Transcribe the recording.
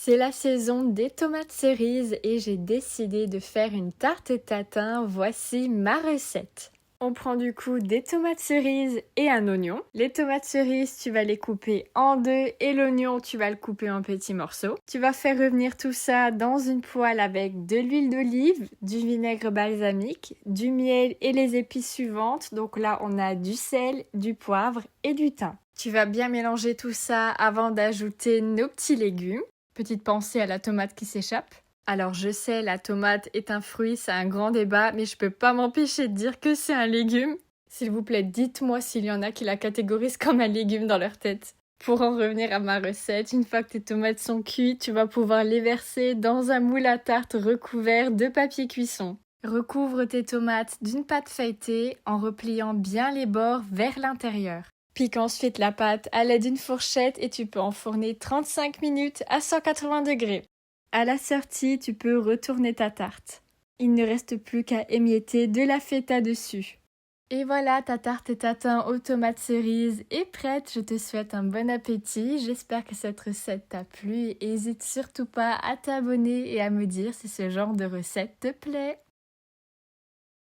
C'est la saison des tomates cerises et j'ai décidé de faire une tarte tatin. Voici ma recette. On prend du coup des tomates cerises et un oignon. Les tomates cerises, tu vas les couper en deux et l'oignon, tu vas le couper en petits morceaux. Tu vas faire revenir tout ça dans une poêle avec de l'huile d'olive, du vinaigre balsamique, du miel et les épices suivantes. Donc là, on a du sel, du poivre et du thym. Tu vas bien mélanger tout ça avant d'ajouter nos petits légumes. Petite pensée à la tomate qui s'échappe. Alors je sais, la tomate est un fruit, c'est un grand débat, mais je peux pas m'empêcher de dire que c'est un légume. S'il vous plaît, dites-moi s'il y en a qui la catégorisent comme un légume dans leur tête. Pour en revenir à ma recette, une fois que tes tomates sont cuites, tu vas pouvoir les verser dans un moule à tarte recouvert de papier cuisson. Recouvre tes tomates d'une pâte feuilletée en repliant bien les bords vers l'intérieur. Pique ensuite la pâte à l'aide d'une fourchette et tu peux enfourner 35 minutes à 180 degrés. À la sortie, tu peux retourner ta tarte. Il ne reste plus qu'à émietter de la feta dessus. Et voilà, ta tarte tatin aux tomates cerises est prête. Je te souhaite un bon appétit. J'espère que cette recette t'a plu et n'hésite surtout pas à t'abonner et à me dire si ce genre de recette te plaît.